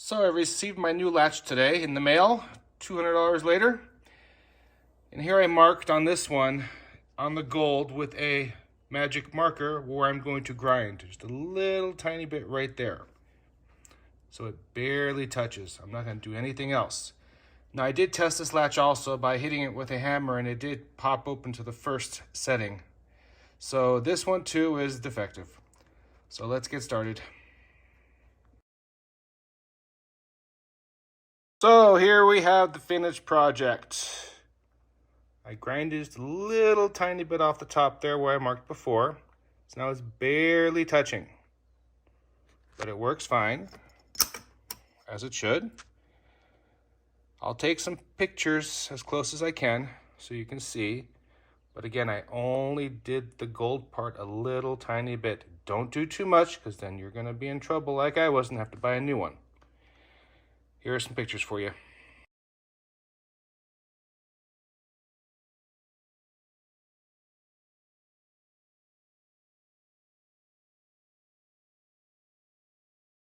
So I received my new latch today in the mail, $200 later. And here I marked on this one, on the gold, with a magic marker where I'm going to grind. Just a little tiny bit right there. So it barely touches. I'm not going to do anything else. Now I did test this latch also by hitting it with a hammer, and it did pop open to the first setting. So this one too is defective. So let's get started. So here we have the finished project. I grinded just a little tiny bit off the top there where I marked before. So now it's barely touching. But it works fine, as it should. I'll take some pictures as close as I can so you can see. But again, I only did the gold part a little tiny bit. Don't do too much, because then you're going to be in trouble like I was and have to buy a new one. Here are some pictures for you.